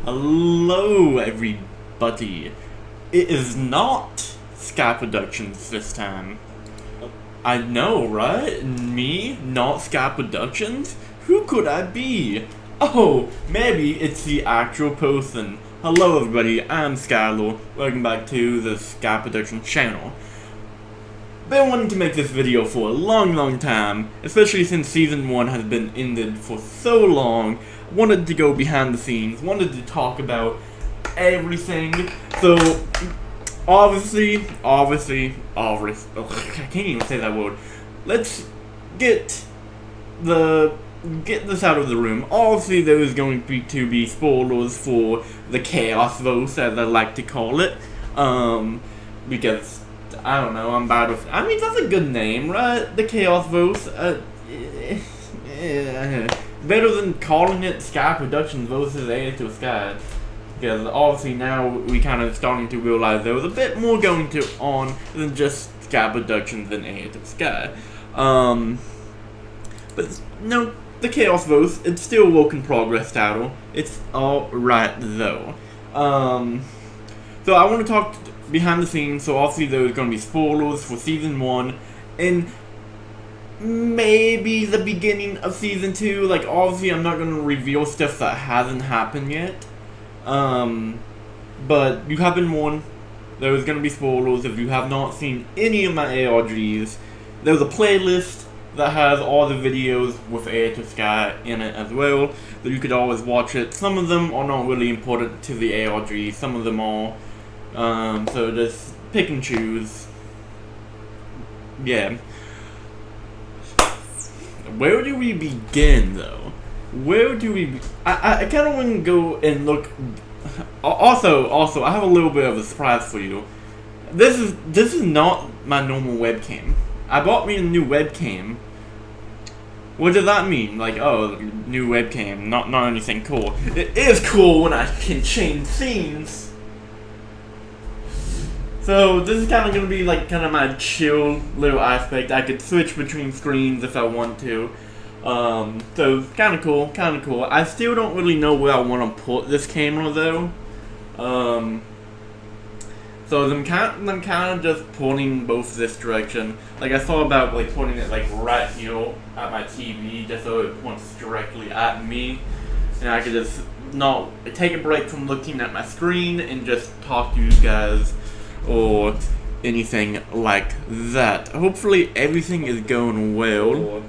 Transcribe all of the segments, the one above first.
Hello, everybody. It is not Sky Productions this time. I know, right? Me, not Sky Productions? Who could I be? Oh, maybe it's the actual person. Hello, everybody. I'm Skylar. Welcome back to the Sky Productions channel. Been wanting to make this video for a long time, especially since Season 1 has been ended for so long. Wanted to go behind the scenes, wanted to talk about everything. So, obviously, I can't even say that word. Let's get this out of the room. Obviously, there is going to be spoilers for the Chaos Vote, as I like to call it. Because I don't know, I mean, that's a good name, right? The Chaos Vote. Better than calling it Sky Productions versus A to Sky. Because obviously now we kind of starting to realize there was a bit more going on than just Sky Productions and A to Sky. But no, the Chaos Vote, it's still a work in progress title. It's alright though. So I want to talk behind the scenes, so obviously there's going to be spoilers for Season 1, and maybe the beginning of Season 2, like obviously I'm not going to reveal stuff that hasn't happened yet, but you have been warned, there's going to be spoilers. If you have not seen any of my ARGs, there's a playlist that has all the videos with Air to Sky in it as well, so you could always watch it. Some of them are not really important to the ARG, some of them are, so just pick and choose. Yeah. Where do we begin, though? Where do we I kind of want to go and look. Also, I have a little bit of a surprise for you. This is not my normal webcam. I bought me a new webcam. What does that mean? Like, oh, new webcam, not anything cool. It is cool when I can change scenes. So this is kind of going to be like kind of my chill little aspect. I could switch between screens if I want to. So kind of cool. I still don't really know where I want to put this camera though. So I'm kind of just pointing both this direction. Like I thought about like putting it like right here at my TV, just so it points directly at me, and I could just not take a break from looking at my screen and just talk to you guys. Or anything like that. Hopefully everything is going well. Or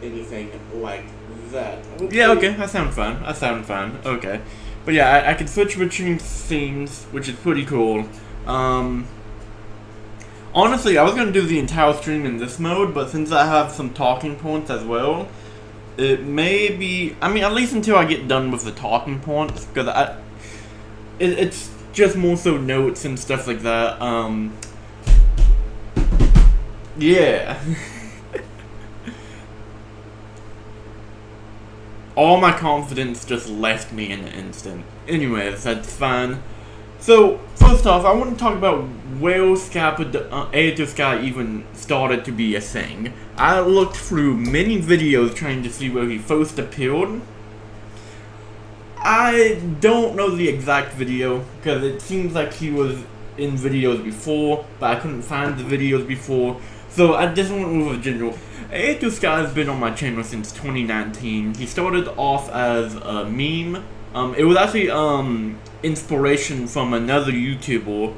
anything like that. Yeah, okay, that sounds fine. Okay. But yeah, I can switch between scenes, which is pretty cool. Honestly, I was going to do the entire stream in this mode, but since I have some talking points as well, it may be, I mean, at least until I get done with the talking points, because it's just more so notes and stuff like that. Yeah. All my confidence just left me in an instant. Anyways, that's fine. So, first off, I want to talk about where A to Sky even started to be a thing. I looked through many videos trying to see where he first appeared. I don't know the exact video, because it seems like he was in videos before, but I couldn't find the videos before, so I just went with a general. A2 Sky has been on my channel since 2019. He started off as a meme. It was actually inspiration from another YouTuber.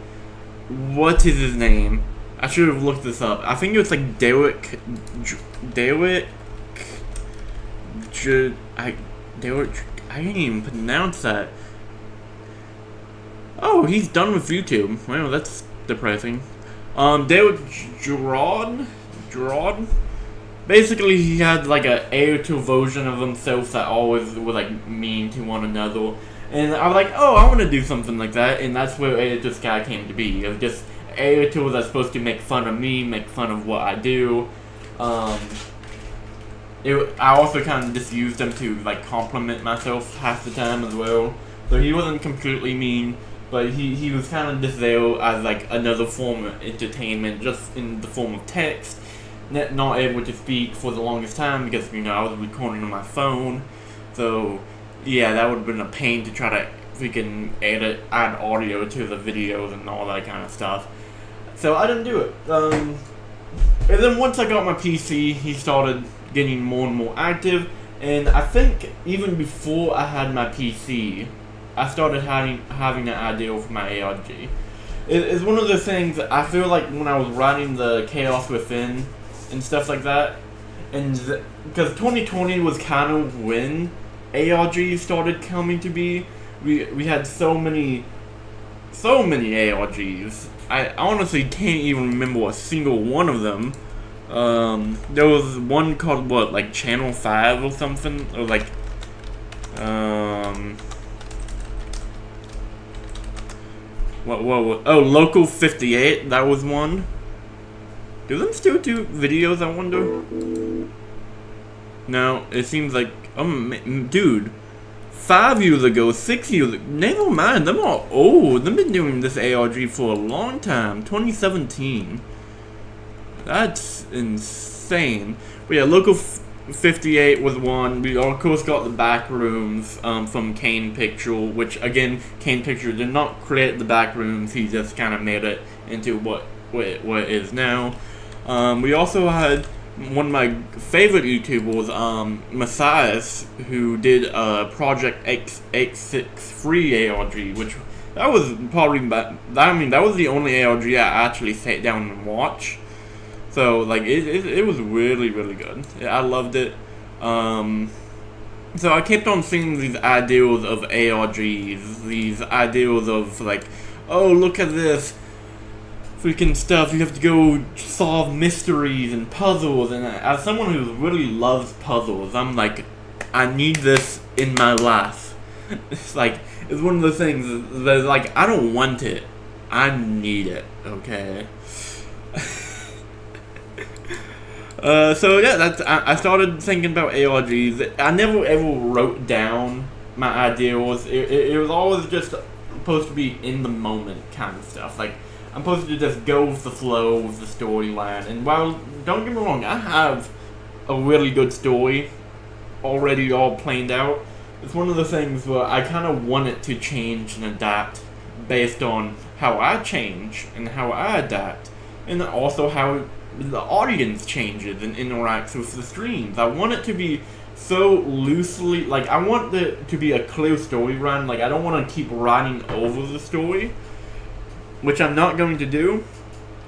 What is his name? I should have looked this up. I think it was like Derek. I can't even pronounce that. Oh, he's done with YouTube. Well, that's depressing. David Gerard? Basically, he had like a A2 version of himself that always were like mean to one another. And I was like, oh, I want to do something like that. And that's where A2 Sky came to be. It was just A2 that's supposed to make fun of me, make fun of what I do. I also kind of just used him to like compliment myself half the time as well. So he wasn't completely mean, but he was kind of just there as like another form of entertainment, just in the form of text. Not able to speak for the longest time because, you know, I was recording on my phone. So yeah, that would have been a pain to try to add audio to the videos and all that kind of stuff. So I didn't do it. And then once I got my PC, he started getting more and more active. And I think even before I had my PC, I started having an idea for my ARG. It's one of the things that I feel like when I was writing the Chaos Within and stuff like that, and because 2020 was kind of when ARGs started coming to be. We had so many ARGs. I honestly can't even remember a single one of them. There was one called what, like Channel 5 or something, or like what oh, Local 58, that was one. Do them still do videos, I wonder? No, it seems like, dude, 5 years ago, 6 years ago, never mind, them are old. They've been doing this ARG for a long time, 2017. That's insane. But yeah, Local 58 was one. We of course got the back rooms from Kane Picture, which again, Kane Picture did not create the back rooms. He just kind of made it into what it is now. We also had one of my favorite YouTubers, Messias, who did Project X63 ARG, which that was probably that was the only ARG I actually sat down and watched. So like it was really good. I loved it. So I kept on seeing these ideals of ARGs, these ideals of like, oh, look at this freaking stuff, you have to go solve mysteries and puzzles, and as someone who really loves puzzles, I'm like, I need this in my life. It's like, it's one of the things that like, I don't want it, I need it, okay? So yeah, I started thinking about ARGs. I never ever wrote down my ideals. It was always just supposed to be in the moment kind of stuff, like, I'm supposed to just go with the flow with the storyline. And while, don't get me wrong, I have a really good story already all planned out, it's one of the things where I kind of want it to change and adapt based on how I change and how I adapt, and also how the audience changes and interacts with the streams. I want it to be so loosely, like, I want it to be a clear storyline. Like, I don't want to keep writing over the story, which I'm not going to do,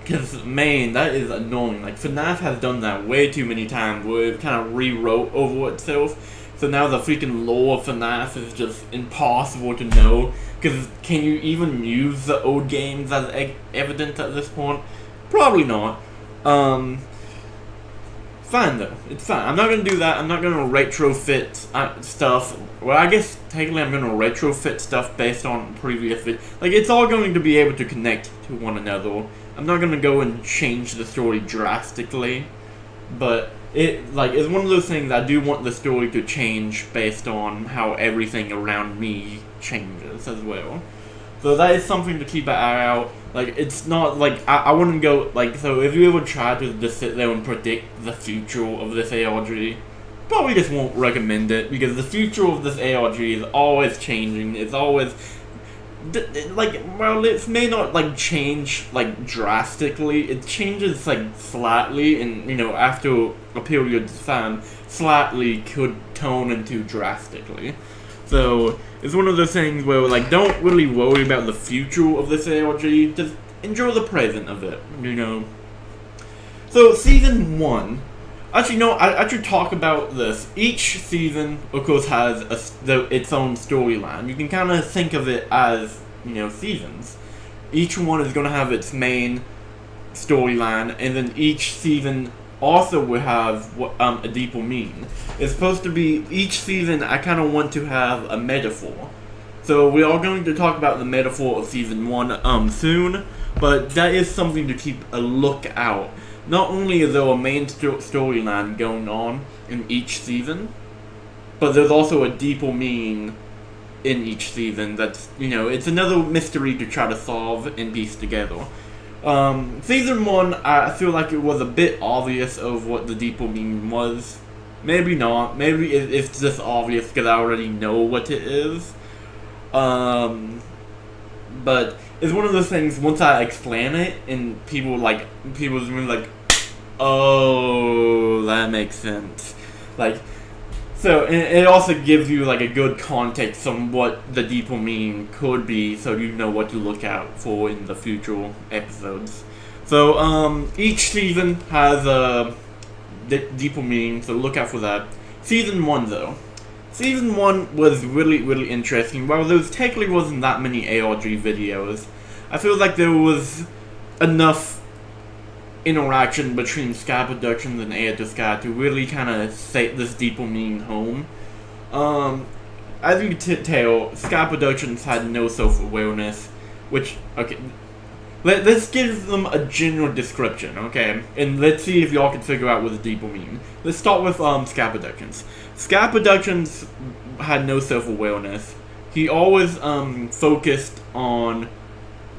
because, man, that is annoying. Like, FNAF has done that way too many times, where it kind of rewrote over itself, so now the freaking lore of FNAF is just impossible to know, because can you even use the old games as evidence at this point? Probably not. Fine though, it's fine. I'm not gonna do that. I'm not gonna retrofit stuff. Well, I guess technically I'm gonna retrofit stuff based on previous like, it's all going to be able to connect to one another. I'm not gonna go and change the story drastically, but it's one of those things. I do want the story to change based on how everything around me changes as well. So that is something to keep an eye out. Like, it's not, like, I wouldn't go, like, so if you ever try to just sit there and predict the future of this ARG, probably just won't recommend it, because the future of this ARG is always changing. It's always, like, well, it may not, like, change, like, drastically. It changes, like, slightly, and, you know, after a period of time, slightly could tone into drastically. So, it's one of those things where, like, don't really worry about the future of this ARG, just enjoy the present of it, you know. So, Season 1, actually, no, I should talk about this. Each season, of course, has its own storyline. You can kind of think of it as, you know, seasons. Each one is going to have its main storyline, and then each season also will have a deeper meaning. It's supposed to be, each season I kind of want to have a metaphor. So we are going to talk about the metaphor of Season 1 soon, but that is something to keep a look out. Not only is there a main storyline going on in each season, but there's also a deeper meaning in each season that's, you know, it's another mystery to try to solve and piece together. Season 1, I feel like it was a bit obvious of what the deeper meaning was. Maybe not. Maybe it's just obvious because I already know what it is. But it's one of those things. Once I explain it, and people's really like, oh, that makes sense. Like, so it also gives you like a good context on what the deeper meaning could be, so you know what to look out for in the future episodes. So each season has a deeper meaning, so look out for that. Season 1 though. Season 1 was really interesting. While there technically wasn't that many ARG videos, I feel like there was enough interaction between Sky Productions and Air to Sky to really kind of set this deeper meaning home. As you can tell, Sky Productions had no self-awareness, which, okay, let's give them a general description, okay? And let's see if y'all can figure out what the deeper mean. Let's start with Sky Productions. Sky Productions had no self-awareness. He always focused on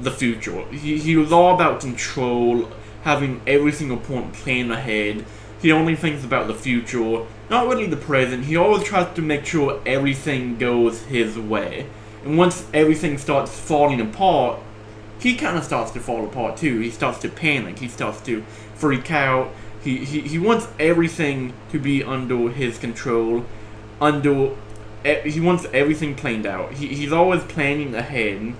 the future. He was all about control, having every single point planned ahead. He only thinks about the future, not really the present. He always tries to make sure everything goes his way. And once everything starts falling apart, he kind of starts to fall apart too. He starts to panic. He starts to freak out. He wants everything to be under his control. He wants everything planned out. He's always planning ahead.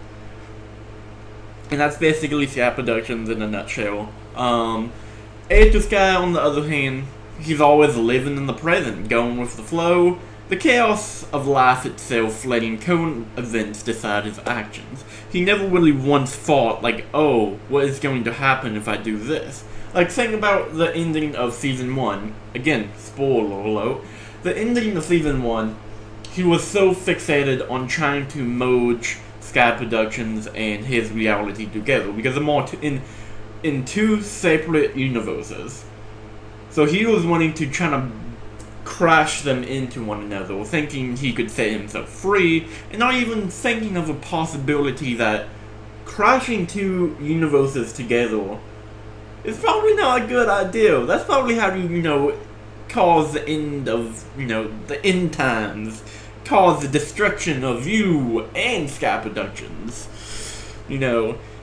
And that's basically Sky Productions in a nutshell. Air to Sky, on the other hand, he's always living in the present, going with the flow, the chaos of life itself, letting current events decide his actions. He never really once thought, like, oh, what is going to happen if I do this? Like, think about the ending of Season 1. Again, spoiler alert. The ending of Season 1, he was so fixated on trying to merge Sky Productions and his reality together, because they're more in two separate universes. So he was wanting to try to crash them into one another, thinking he could set himself free, and not even thinking of a possibility that crashing two universes together is probably not a good idea. That's probably how you, cause the end of, the end times, cause the destruction of you and Sky Productions,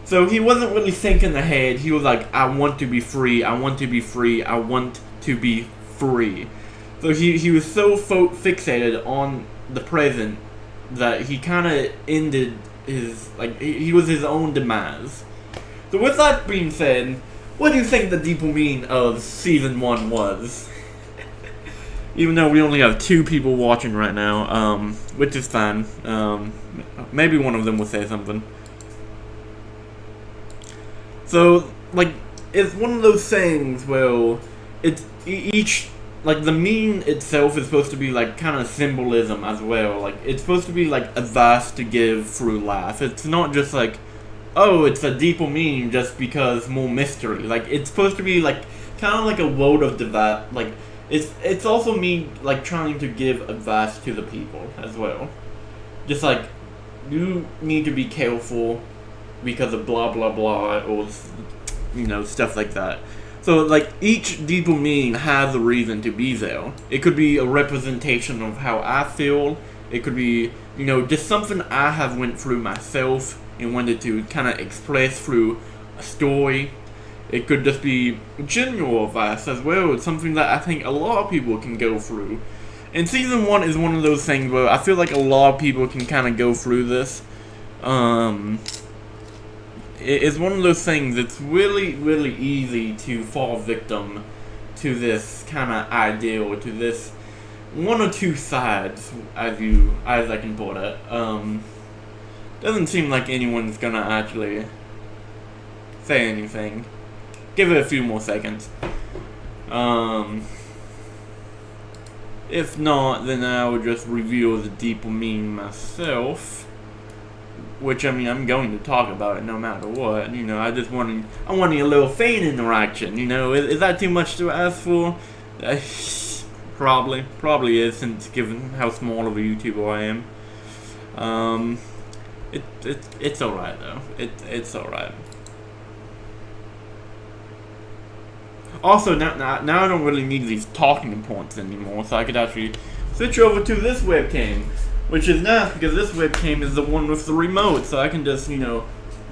So he wasn't really thinking ahead. He was like, I want to be free, I want to be free, I want to be free. So he was so fixated on the present that he kind of ended he was his own demise. So with that being said, what do you think the deeper meaning of Season 1 was? Even though we only have 2 people watching right now, which is fine. Maybe one of them will say something. So, it's one of those things where it's the meaning itself is supposed to be, kind of symbolism as well. It's supposed to be, advice to give through life. It's not just, oh, it's a deeper meaning just because more mystery. It's supposed to be, kind of like a word of advice. It's also me, trying to give advice to the people as well. Just, you need to be careful because of blah blah blah, or, stuff like that. So, each deeper meaning has a reason to be there. It could be a representation of how I feel. It could be, just something I have went through myself and wanted to kind of express through a story. It could just be general advice as well. It's something that I think a lot of people can go through. And Season 1 is one of those things where I feel like a lot of people can kind of go through this. It's one of those things that's really easy to fall victim to this kind of idea, or to this one or two sides, as I can put it. Doesn't seem like anyone's gonna actually say anything. Give it a few more seconds. If not, then I will just reveal the deeper meaning myself. Which, I'm going to talk about it no matter what. I just wanted a little fan interaction. Is that too much to ask for? Probably is, since given how small of a YouTuber I am. It's alright though. It's alright. Also, now I don't really need these talking points anymore, so I could actually switch over to this webcam, Which is nice because this webcam is the one with the remote, so I can just, you know,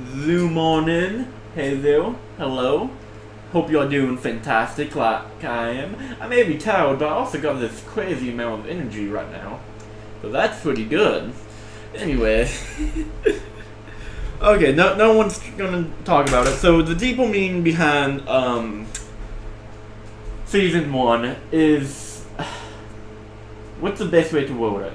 zoom on in. Hey there, hello. Hope you're doing fantastic like I am. I may be tired, but I also got this crazy amount of energy right now. So that's pretty good. Anyway. Okay, no one's gonna talk about it. So the deeper meaning behind Season 1 is... What's the best way to word it?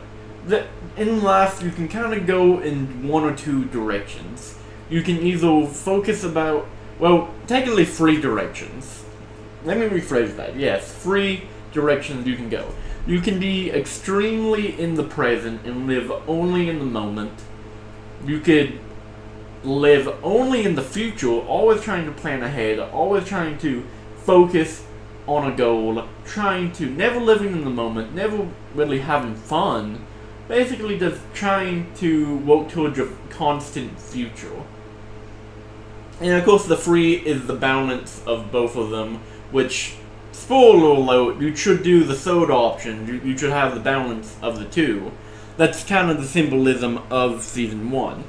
In life, you can kind of go in one or two directions. You can either focus about... Well, technically 3 directions. Let me rephrase that. Yes, 3 directions you can go. You can be extremely in the present and live only in the moment. You could live only in the future, always trying to plan ahead, always trying to focus on a goal, trying to never living in the moment, never really having fun, basically just trying to work towards a constant future. And of course the 3 is the balance of both of them, which, spoiler alert, you should do the third option, you should have the balance of the 2. That's kind of the symbolism of Season 1.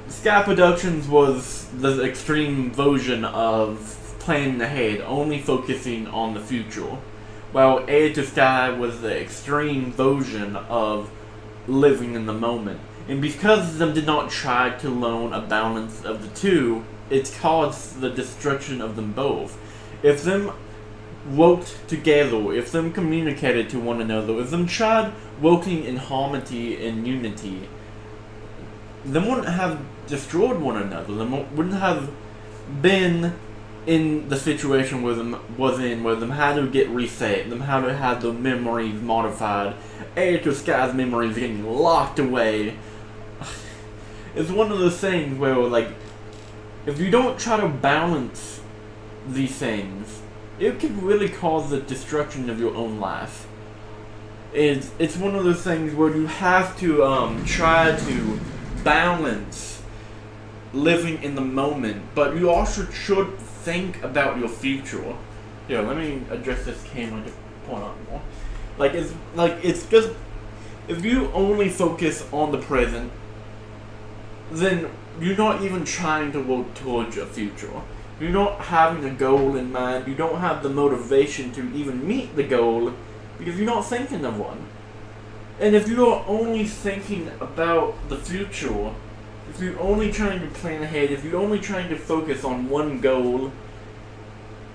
Sky Productions was the extreme version of planning ahead, only focusing on the future, while Air to Sky was the extreme version of living in the moment. And because them did not try to learn a balance of the 2, it caused the destruction of them both. If them worked together, if them communicated to one another, if them tried working in harmony and unity, them wouldn't have destroyed one another. Them wouldn't have been in the situation where them was in, where them had to get reset, them had to have their memories modified, Air to Sky's memories getting locked away. It's one of those things where, like, if you don't try to balance these things, it can really cause the destruction of your own life. It's one of those things where you have to try to balance living in the moment, but you also should think about your future. Here, let me address this camera to point out more. It's just, if you only focus on the present, then you're not even trying to work towards a future. You're not having a goal in mind. You don't have the motivation to even meet the goal because you're not thinking of one. And if you're only thinking about the future, if you're only trying to plan ahead, if you're only trying to focus on one goal,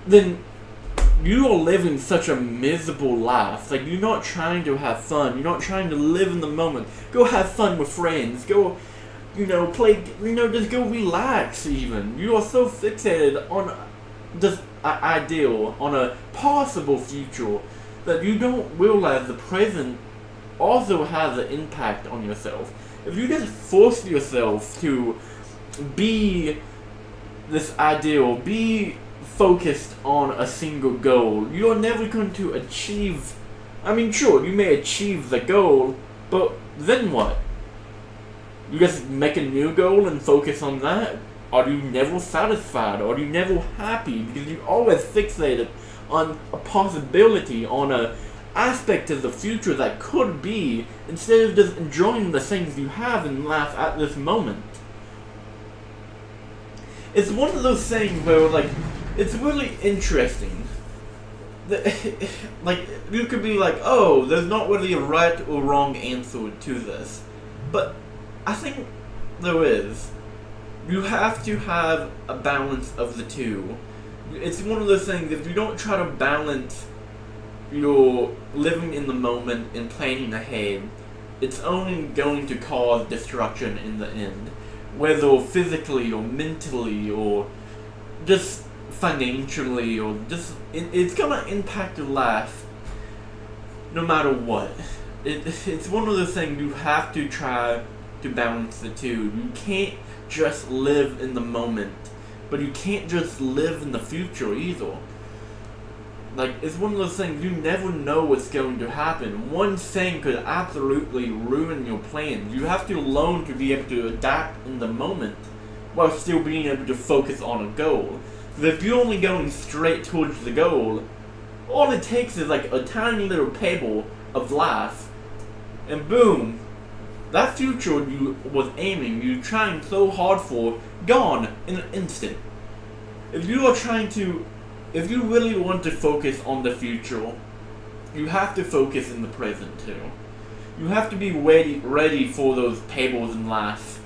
then you are living such a miserable life. Like, you're not trying to have fun. You're not trying to live in the moment. Go have fun with friends. Go, play, just go relax even. You are so fixated on this ideal, on a possible future, that you don't realize the present also has an impact on yourself. If you just force yourself to be this ideal, be focused on a single goal, you're never going to achieve. I mean, sure, you may achieve the goal, but then what? You just make a new goal and focus on that? Are you never satisfied? Are you never happy? Because you're always fixated on a possibility, on a aspect of the future that could be, instead of just enjoying the things you have in life at this moment. It's one of those things where, like, it's really interesting. Like, you could be like, oh, there's not really a right or wrong answer to this. But I think there is. You have to have a balance of the 2. It's one of those things, if you don't try to balance your living in the moment and planning ahead, it's only going to cause destruction in the end. Whether physically or mentally or just financially or just... It's gonna impact your life no matter what. It's one of those things you have to try to balance the 2. You can't just live in the moment, but you can't just live in the future either. Like, it's one of those things, you never know what's going to happen. One thing could absolutely ruin your plans. You have to learn to be able to adapt in the moment while still being able to focus on a goal. Because if you're only going straight towards the goal, all it takes is like a tiny little pebble of life, and boom, that future you was aiming, you trying so hard for, gone in an instant. If you really want to focus on the future, you have to focus in the present too. You have to be ready for those tables in life.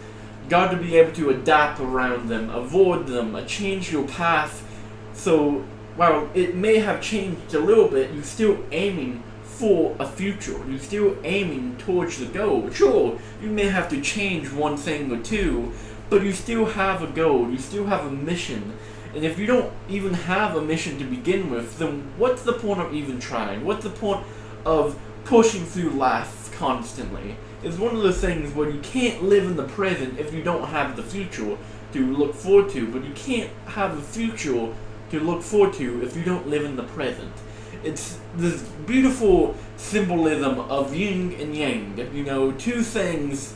You got to be able to adapt around them, avoid them, change your path. So while it may have changed a little bit, you're still aiming for a future. You're still aiming towards the goal. Sure, you may have to change one thing or two, but you still have a goal. You still have a mission. And if you don't even have a mission to begin with, then what's the point of even trying? What's the point of pushing through life constantly? It's one of those things where you can't live in the present if you don't have the future to look forward to, but you can't have a future to look forward to if you don't live in the present. It's this beautiful symbolism of yin and yang, you know, two things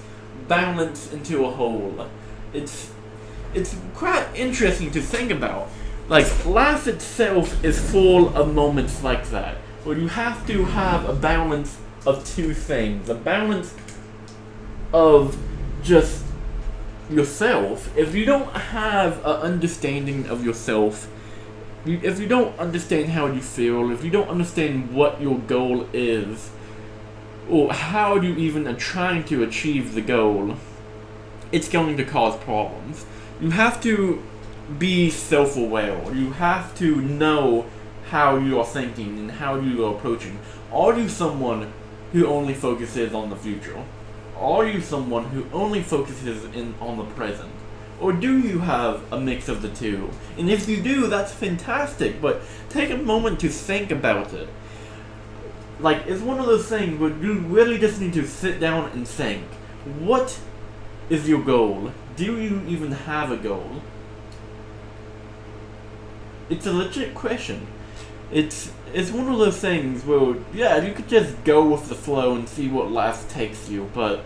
balanced into a whole. It's quite interesting to think about. Like, life itself is full of moments like that, where you have to have a balance of two things. A balance of just yourself. If you don't have an understanding of yourself, if you don't understand how you feel, if you don't understand what your goal is, or how you even are trying to achieve the goal, it's going to cause problems. You have to be self-aware. You have to know how you are thinking and how you are approaching. Are you someone who only focuses on the future? Are you someone who only focuses on the present? Or do you have a mix of the two? And if you do, that's fantastic, but take a moment to think about it. Like, it's one of those things where you really just need to sit down and think. What is your goal? Do you even have a goal? It's a legit question. It's one of those things where, yeah, you could just go with the flow and see what life takes you, but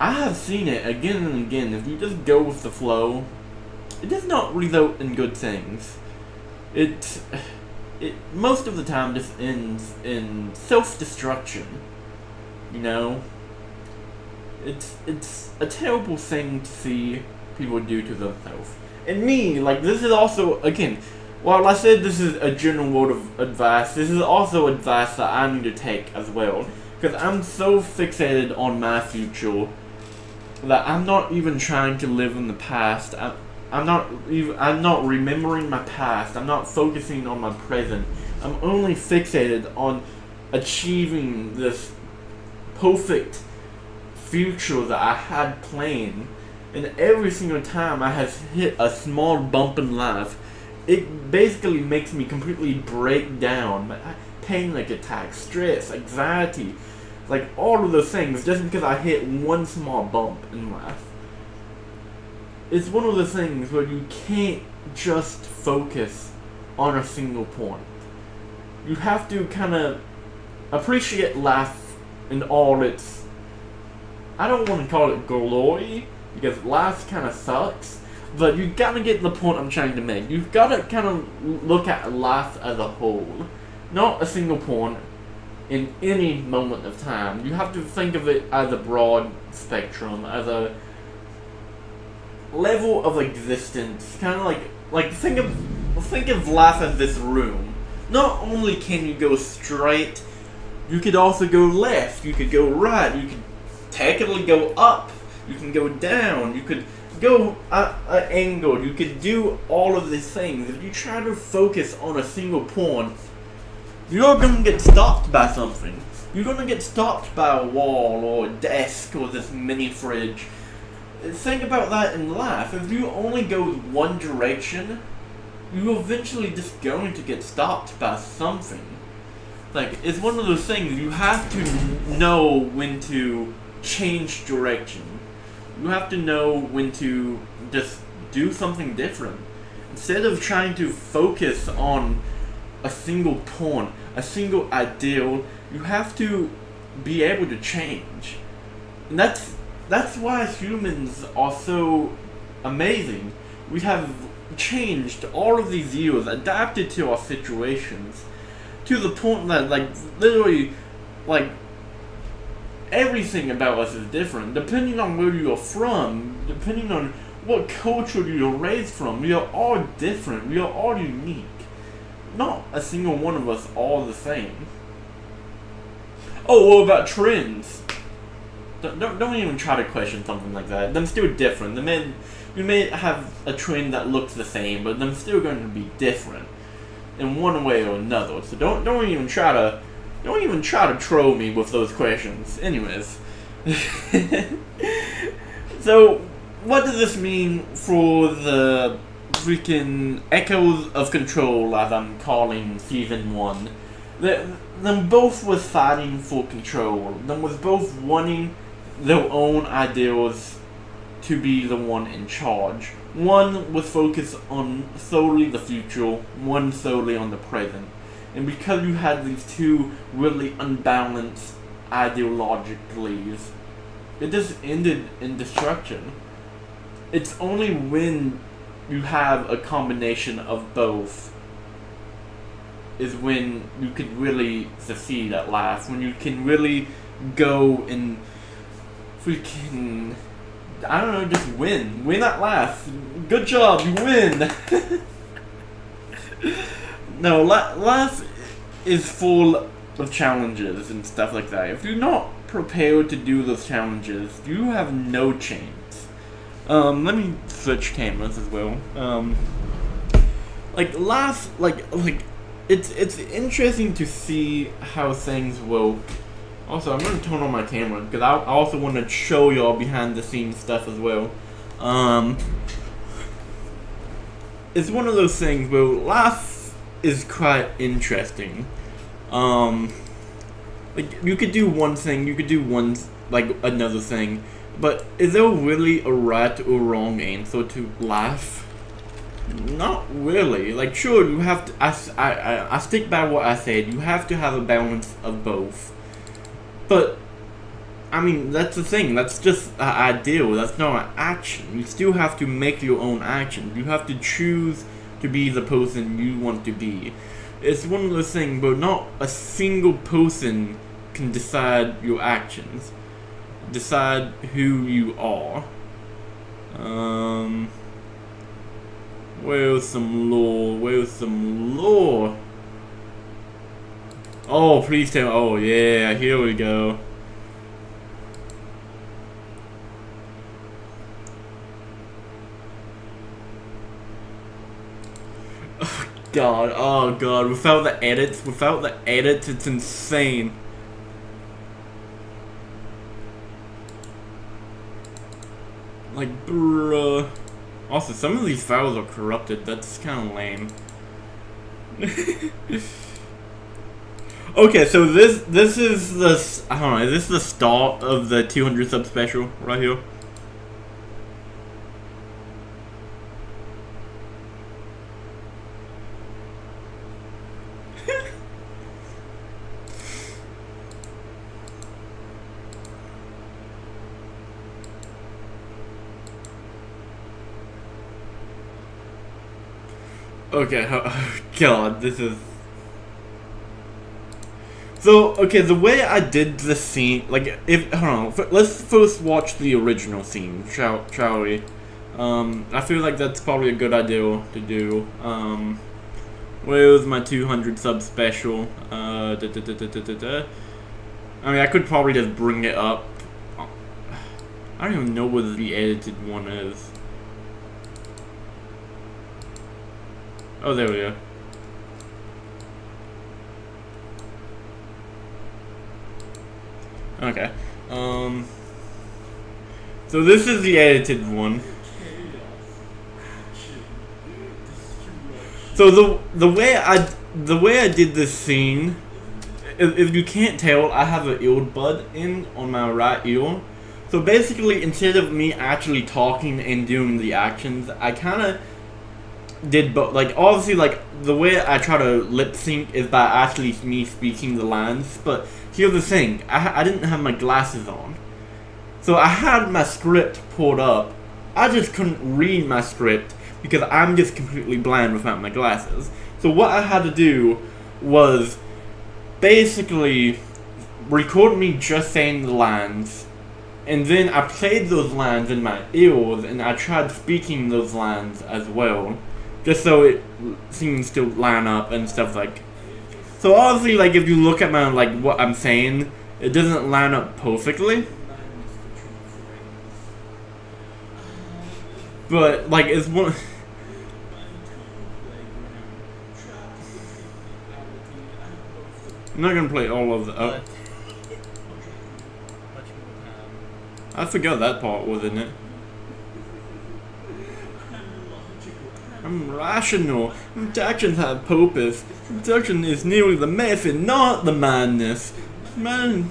I have seen it again and again. If you just go with the flow, it does not result in good things. It most of the time just ends in self-destruction. You know? It's a terrible thing to see people do to themselves. And me, like, this is also, again, while I said this is a general word of advice, this is also advice that I need to take as well. Because I'm so fixated on my future that I'm not even trying to live in the past. I'm not remembering my past. I'm not focusing on my present. I'm only fixated on achieving this perfect future that I had planned. And every single time I have hit a small bump in life, it basically makes me completely break down. Panic attacks, stress, anxiety, like all of those things, just because I hit one small bump in life. It's one of the things where you can't just focus on a single point. You have to kind of appreciate life in all its, I don't want to call it glory, because life kind of sucks, but you gotta get the point I'm trying to make. You've gotta kind of look at life as a whole, not a single point in any moment of time. You have to think of it as a broad spectrum, as a level of existence, kind of like think of life as this room. Not only can you go straight, you could also go left, you could go right, you could technically go up, you can go down, you could go at an angle, you could do all of these things. If you try to focus on a single point, you're gonna get stopped by something. You're gonna get stopped by a wall or a desk or this mini fridge. Think about that in life. If you only go one direction, you're eventually just going to get stopped by something. Like, it's one of those things, you have to know when to change direction. You have to know when to just do something different. Instead of trying to focus on a single point, a single ideal, you have to be able to change. And that's why humans are so amazing. We have changed all of these years, adapted to our situations, to the point that, like, literally, like, everything about us is different, depending on where you're from, depending on what culture you're raised from. We are all different, we are all unique. Not a single one of us all the same. Oh, what about trends? Don't even try to question something like that. Them still different. You may have a trend that looks the same, but them still going to be different in one way or another. So don't even try to troll me with those questions. Anyways, so what does this mean for the freaking Echoes of Control, as I'm calling season 1? Them both was fighting for control. Them was both wanting their own ideals to be the one in charge. One was focused on solely the future, one solely on the present. And because you had these two really unbalanced ideologically, it just ended in destruction. It's only when you have a combination of both is when you can really succeed at last. When you can really go and freaking, I don't know, just win. Win at last. Good job, you win. No, life is full of challenges and stuff like that. If you're not prepared to do those challenges, you have no chance. Let me switch cameras as well. It's interesting to see how things will. Also, I'm gonna turn on my camera because I also want to show y'all behind the scenes stuff as well. It's one of those things where life is quite interesting. Like you could do one thing, you could do another thing, but is there really a right or wrong answer to life? Not really. Like, sure, you have to. I stick by what I said. You have to have a balance of both. But, I mean, that's the thing. That's just an ideal. That's not an action. You still have to make your own action. You have to choose to be the person you want to be. It's one of those things where not a single person can decide your actions. Decide who you are. Where's some lore? Where's some lore? Oh, please tell me. Oh, yeah, here we go. Oh god, without the edits, it's insane. Like, bruh. Also, some of these files are corrupted. That's kind of lame. Okay, so this is the, I don't know, is this the start of the 200 sub special right here? Okay, oh god, this is... So, okay, the way I did the scene, like, hold on, let's first watch the original scene, shall we? I feel like that's probably a good idea to do. Where's my 200 sub special? I mean, I could probably just bring it up. I don't even know where the edited one is. Oh, there we go. Okay. So this is the edited one. So the way I did this scene, if you can't tell, I have an earbud in on my right ear. So basically, instead of me actually talking and doing the actions, I kind of did both. Like, obviously, like, the way I try to lip sync is by actually me speaking the lines, but here's the thing, I didn't have my glasses on. So I had my script pulled up, I just couldn't read my script because I'm just completely blind without my glasses. So what I had to do was basically record me just saying the lines, and then I played those lines in my ears, and I tried speaking those lines as well, just so it seems to line up and stuff like. So obviously, like, if you look at my, like, what I'm saying, it doesn't line up perfectly. But, like, it's one. I'm not gonna play all of the. Oh. I forgot that part was in it. I'm rational. Actions have purpose. Action is nearly the method, not the madness. Man.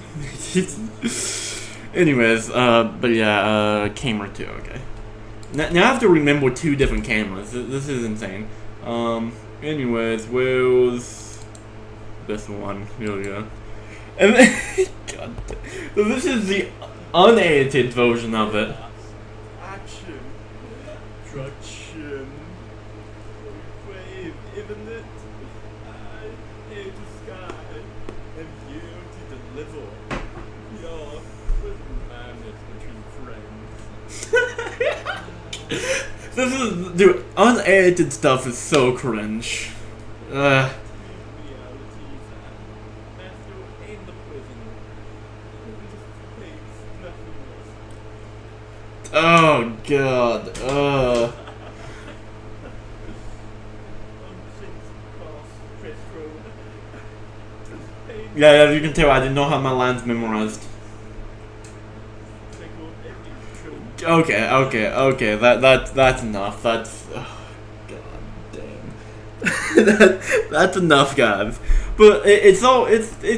Anyways, but yeah, camera 2, okay. Now I have to remember 2 different cameras. This is insane. Anyways, where's this one? Here we go. And then, God, so this is the unedited version of it. Action. Traction. Wave, isn't it? I hate the sky. And you to deliver. Your madness between friends. This is, dude, unedited stuff is so cringe. Oh god, Yeah, as you can tell, I didn't know how my lines memorized. Okay, that's enough. That's, oh, god damn. That's enough, guys. But it's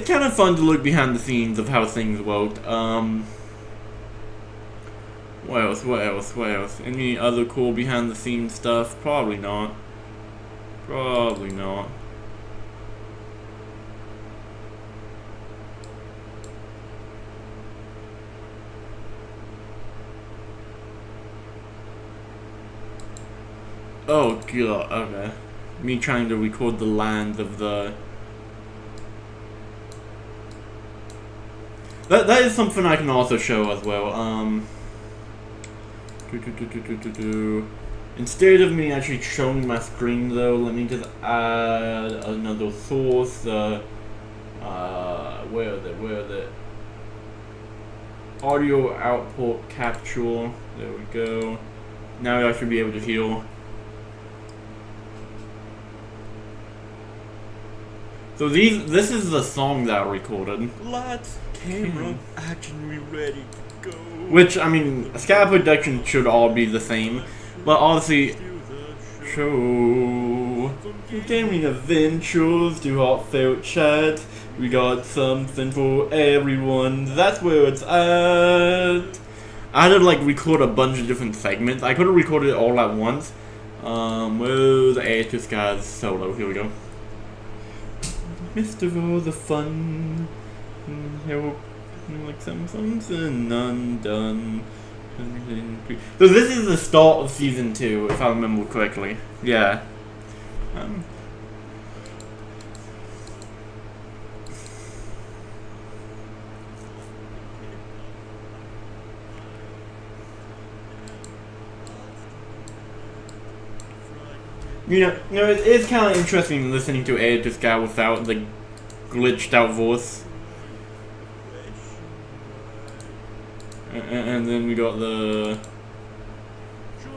kind of fun to look behind the scenes of how things worked. What else? Any other cool behind the scenes stuff? Probably not. Oh god, okay. Me trying to record the lines of the... That is something I can also show as well. Instead of me actually showing my screen though, let me just add another source. Where are they? Audio output capture. There we go. Now I should be able to hear. So this is the song that I recorded. Lights, camera, action, we ready to go. Which, I mean, Sky Production should all be the same, but obviously, show gaming adventures to heartfelt chat. We got something for everyone. That's where it's at. I had to like record a bunch of different segments. I could have recorded it all at once. Well, the AHS guys solo. Here we go. Mr. All the fun. Help. Like something undone. So this is the start of season 2, if I remember correctly. Yeah. You know, it is kind of interesting listening to this guy without the glitched out voice. And then we got the...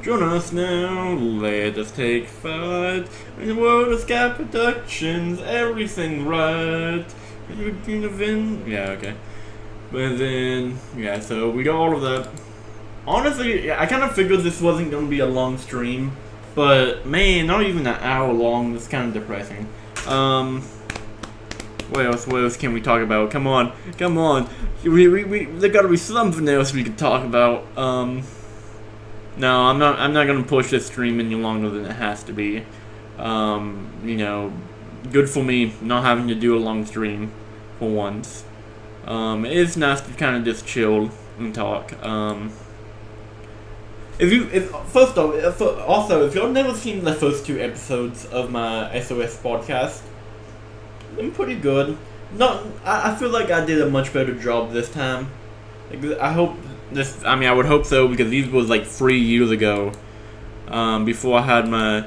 Join us now, let us take flight. In the world of Sky Productions, everything right. Yeah, okay. But then, yeah, so we got all of that. Honestly, I kind of figured this wasn't going to be a long stream. But, man, not even an hour long. That's kind of depressing. What else can we talk about? Come on. There gotta be something else we could talk about. No, I'm not gonna push this stream any longer than it has to be. You know, good for me not having to do a long stream for once. It is nice to kind of just chill and talk. If you've never seen the first 2 episodes of my SOS podcast, I'm pretty good. No, I feel like I did a much better job this time. Like, I hope this. I mean, I would hope so because these was like 3 years ago. Before I had my,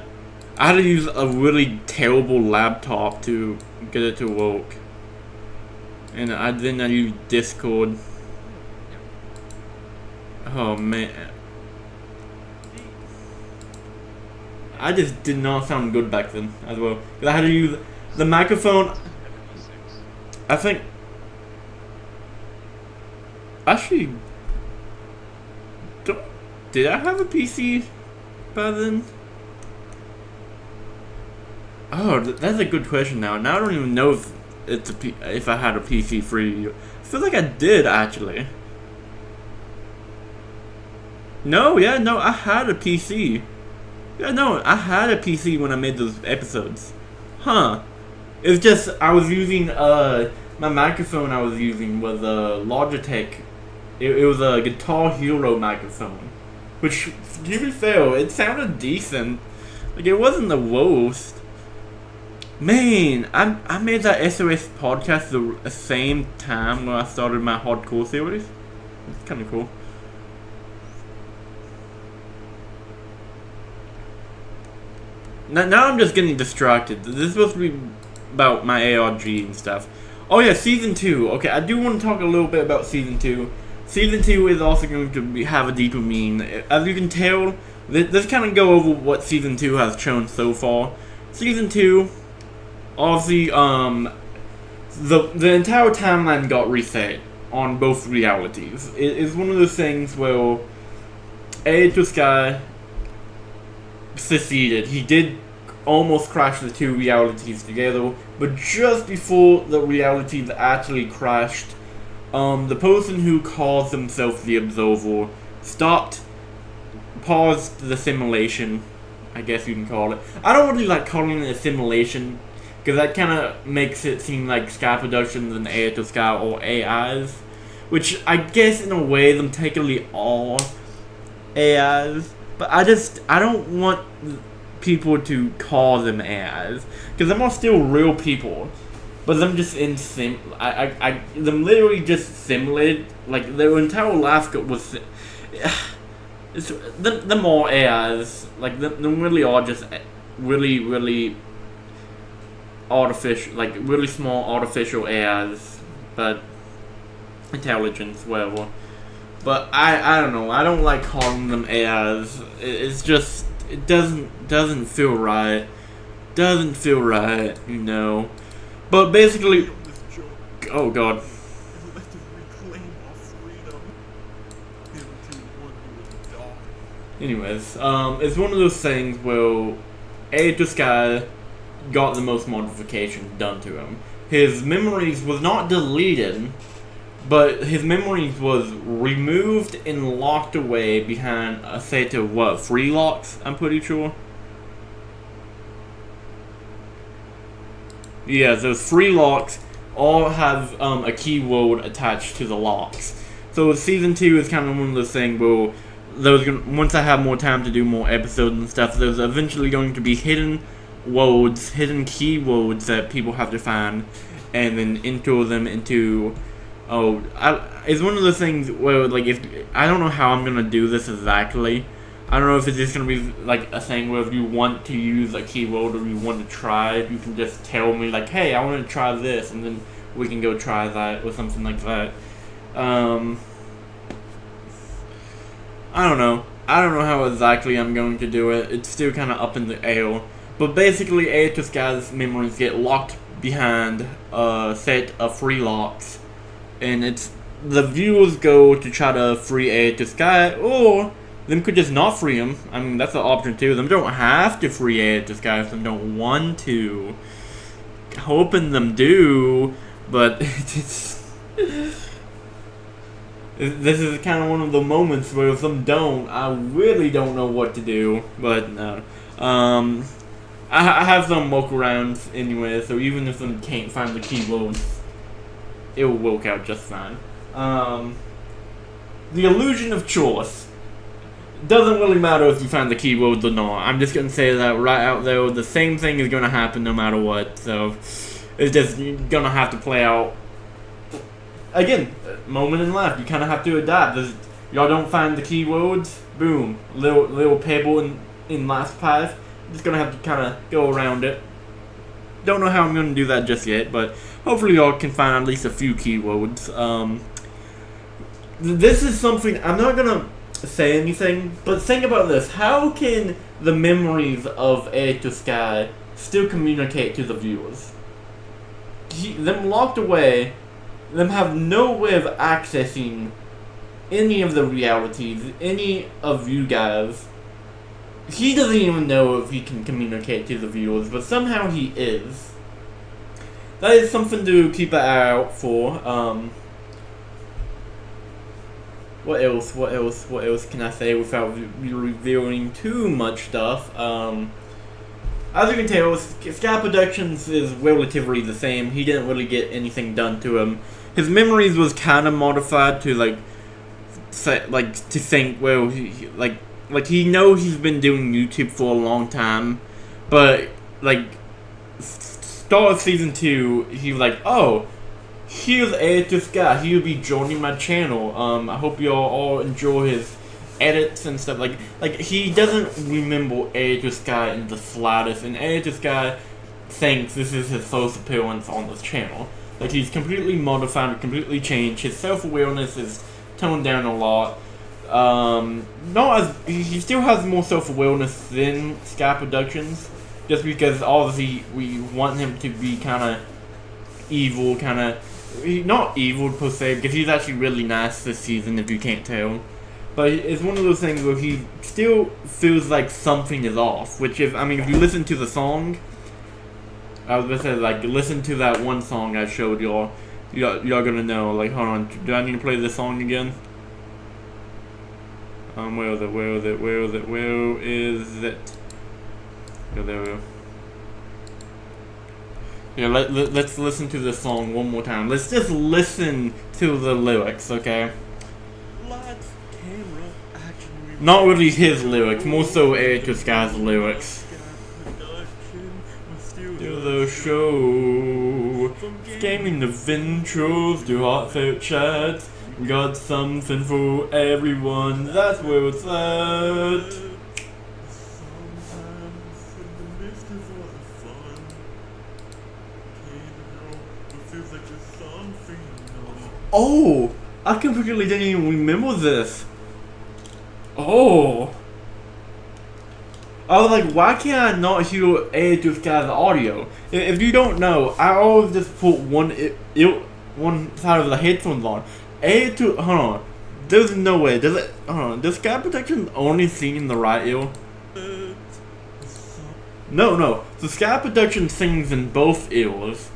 I had to use a really terrible laptop to get it to work, and I used Discord. Oh man, I just did not sound good back then as well. 'Cause I had to use the microphone. I think. Actually, did I have a PC by then? Oh, that's a good question now. Now I don't even know if if I had a PC for you. I feel like I did actually. No, yeah, no, I had a PC. Yeah, no, I had a PC when I made those episodes. Huh. It's just, I was using, my microphone I was using was a Logitech. It was a Guitar Hero microphone. Which, to be fair, it sounded decent. Like, it wasn't the worst. Man, I made that SOS podcast the same time when I started my hardcore series. It's kind of cool. Now I'm just getting distracted. This is supposed to be about my ARG and stuff. Oh yeah, Season 2. Okay, I do want to talk a little bit about Season 2. Season 2 is also going to have a deeper meaning. As you can tell, let's kind of go over what Season 2 has shown so far. Season 2, obviously, the entire timeline got reset on both realities. It's one of those things where Sky succeeded. He did almost crash the two realities together, but just before the realities actually crashed, the person who calls himself the Observer paused the simulation, I guess you can call it. I don't really like calling it a simulation, because that kind of makes it seem like Sky Productions and Air to Sky or AIs, which I guess in a way them technically are AIs. But I don't want people to call them AIs, because them are still real people, but them just them literally just simulated, like their entire life was, it's them all AIs, like them really are just really artificial, like really small artificial AIs, but intelligence, whatever. But I don't know. I don't like calling them AIs. It's just, it doesn't feel right. Doesn't feel right, you know. But basically, oh god. Anyways, it's one of those things where this guy got the most modification done to him. His memories was not deleted, but his memories was removed and locked away behind a set of, what, 3 locks, I'm pretty sure? Yeah, those 3 locks all have a keyword attached to the locks. So Season 2 is kind of one of those things where once I have more time to do more episodes and stuff, there's eventually going to be hidden words, hidden keywords that people have to find, and then enter them into... it's one of the things where, like, if I don't know how I'm gonna do this exactly. I don't know if it's just gonna be like a thing where if you want to use a keyword or you want to try it, you can just tell me like, hey, I want to try this, and then we can go try that or something like that. I don't know. I don't know how exactly I'm going to do it. It's still kind of up in the air. But basically, AHS guy's memories get locked behind a set of 3 locks. And it's the viewers go to try to free AHS guy, or them could just not free him. I mean, that's an option too. Them don't have to free AHS guy if them don't want to. Hoping them do, but this is kind of one of the moments where if them don't, I really don't know what to do. But no, I have some workarounds anyway, so even if them can't find the keywords, it will work out just fine. The illusion of choice. Doesn't really matter if you find the keywords or not. I'm just gonna say that right out there. The same thing is gonna happen no matter what. So, It's just gonna have to play out. Again, moment in life, you kind of have to adapt. Y'all don't find the keywords, boom, little pebble in last path. Just gonna have to kind of go around it. Don't know how I'm gonna do that just yet, but hopefully y'all can find at least a few keywords. This is something I'm not gonna say anything, but think about this: how can the memories of Air to Sky still communicate to the viewers? Them locked away, them have no way of accessing any of the realities, any of you guys. He doesn't even know if he can communicate to the viewers, but somehow he is. That is something to keep an eye out for. What else can I say without revealing too much stuff? As you can tell, Sky Productions is relatively the same. He didn't really get anything done to him. His memories was kind of modified to to think, well, he knows he's been doing YouTube for a long time, but start of season 2, he was like, oh, here's Air to Sky. He'll be joining my channel. I hope y'all all enjoy his edits and stuff. Like he doesn't remember Air to Sky in the slightest, and Air to Sky thinks this is his first appearance on this channel. Like, he's completely modified, completely changed. His self-awareness is toned down a lot. He still has more self-awareness than Sky Productions, just because obviously we want him to be kind of evil, not evil per se, because he's actually really nice this season, if you can't tell. But it's one of those things where he still feels like something is off, which if you listen to the song, I was gonna say, listen to that one song I showed y'all, y'all gonna know. Hold on, do I need to play this song again? Where is it? Yeah, there we go. Yeah, let's listen to this song one more time. Let's just listen to the lyrics, okay? Lights, camera, action. Not really his lyrics, more so Air to Sky's lyrics. Do the show, gaming adventures, do heartfelt chats. We got something for everyone, that's where it's at. Oh, I completely didn't even remember this. Oh. I was like, why can't I not hear Air to Sky's audio? If you don't know, I always just put one side of the headphones on. Hold on. There's no way. Hold on. Does Sky Protection only sing in the right ear? No. So Sky Protection sings in both ears,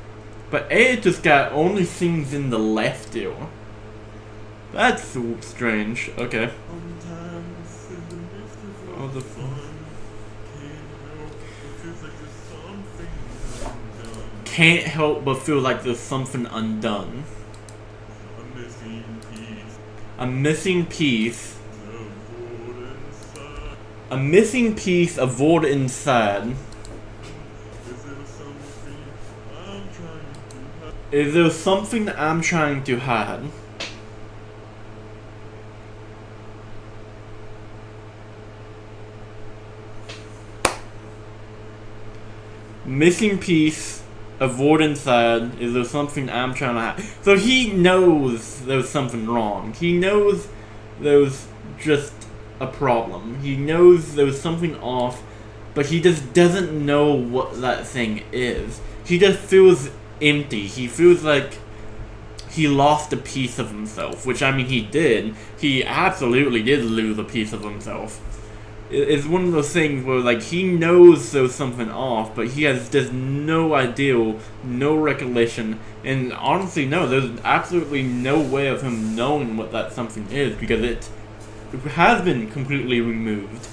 but Air to Sky only sings in the left ear. That's strange. Okay. Oh, the can't help but feel like there's something undone. A missing piece. A missing piece of void inside. Is there something I'm trying to hide? Missing piece. A void inside. Is there something I'm trying to hide? So he knows there's something wrong. He knows there's just a problem. He knows there's something off, but he just doesn't know what that thing is. He just feels empty. He feels like he lost a piece of himself, which he did. He absolutely did lose a piece of himself. It's one of those things where, he knows there's something off, but he has just no idea, no recollection, and honestly, no, there's absolutely no way of him knowing what that something is, because it has been completely removed.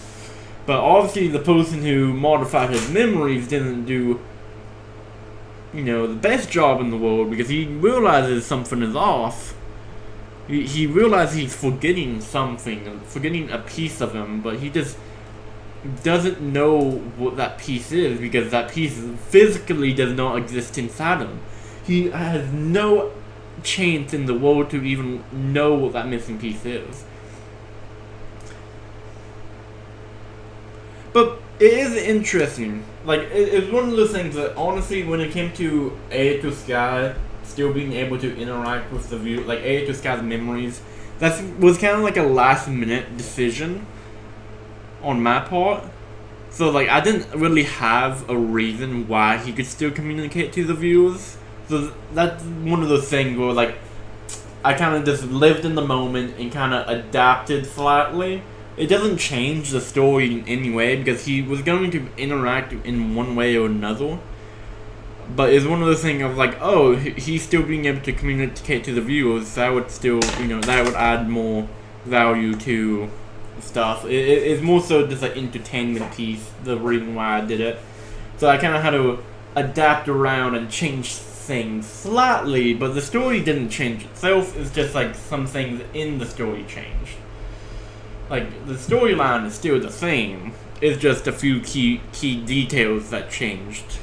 But obviously, the person who modified his memories didn't do, the best job in the world, because he realizes something is off. He realizes he's forgetting something, forgetting a piece of him, but he just doesn't know what that piece is because that piece physically does not exist inside him. He has no chance in the world to even know what that missing piece is. But it is interesting. Like, it's one of those things that, honestly, when it came to A to Sky still being able to interact with the view, like A to Sky's memories, that was kind of like a last-minute decision on my part. So, like, I didn't really have a reason why he could still communicate to the viewers. So that's one of those things where, like, I kind of just lived in the moment and kind of adapted slightly. It doesn't change the story in any way because he was going to interact in one way or another. But it's one of those things of like, oh, he's still being able to communicate to the viewers. That would still, that would add more value to stuff. It's more so just an entertainment piece, the reason why I did it. So I kind of had to adapt around and change things slightly, but the story didn't change itself. It's just like some things in the story changed. Like, the storyline is still the same. It's just a few key details that changed.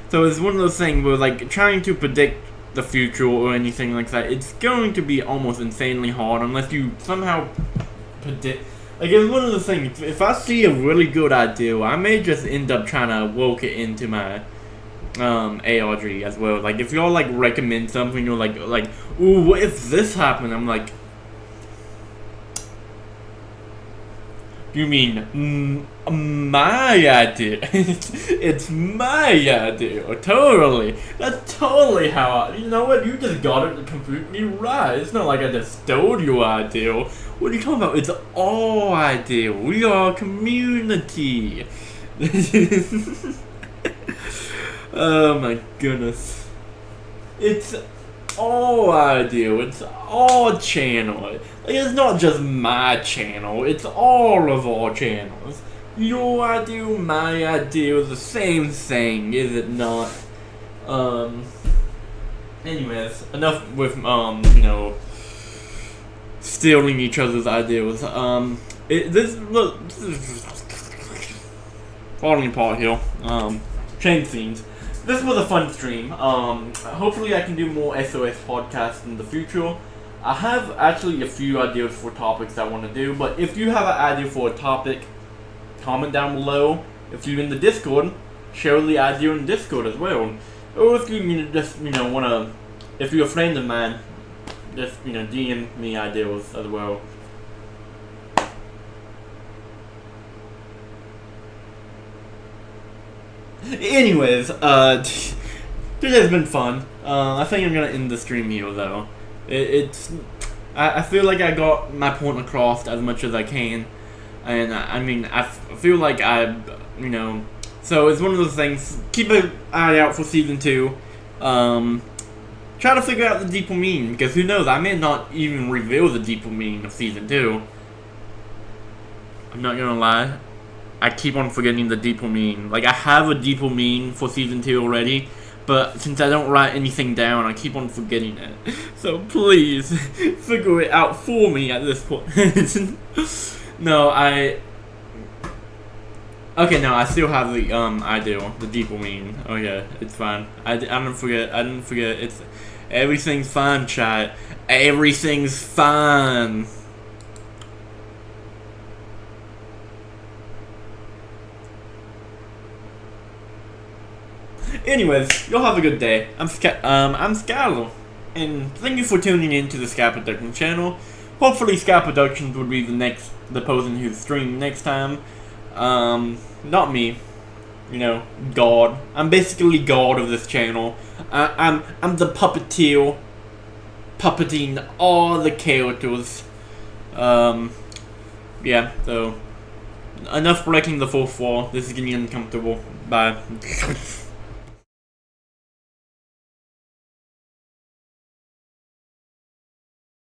So it's one of those things where, like, trying to predict the future or anything like that, it's going to be almost insanely hard unless you somehow predict. Like, it's one of those things, if I see a really good idea, I may just end up trying to work it into my ARG as well. Like, if y'all, like, recommend something, you're like, ooh, what if this happened? I'm like, you mean my idea? It's my idea. Totally. That's totally how you know what? You just got it completely right. It's not like I just stole your idea. What are you talking about? It's our idea. We are a community. Oh my goodness. It's our idea. It's our channel. Like, it's not just my channel. It's all of our channels. Your idea, my idea is the same thing, is it not? Anyways, enough with stealing each other's ideas. This is falling apart here. Change scenes. This was a fun stream. Hopefully I can do more SOS podcasts in the future. I have actually a few ideas for topics I want to do, but if you have an idea for a topic, comment down below. If you're in the Discord, share the idea in Discord as well. Or if you just, want to, if you're a friend of mine, just, DM me ideas as well. Anyways, this has been fun. I think I'm gonna end the stream here though. I feel like I got my point across as much as I can, and I feel like so it's one of those things. Keep an eye out for season 2. Try to figure out the deeper meaning, because who knows, I may not even reveal the deeper meaning of season 2. I'm not gonna lie, I keep on forgetting the deeper meaning. Like, I have a deeper meaning for season 2 already, but since I don't write anything down, I keep on forgetting it. So please, figure it out for me at this point. Okay, no, I still have the idea, the deeper meaning. Okay, it's fine. I didn't forget. It's everything's fine, chat. Everything's fine. Anyways, you'll have a good day. I'm Skylar, and thank you for tuning in to the Sky Productions channel. Hopefully, Sky Productions will be the person who's streaming next time. Not me. God. I'm basically God of this channel. I'm the puppeteer, puppeting all the characters. Yeah. So enough breaking the fourth wall. This is getting uncomfortable. Bye.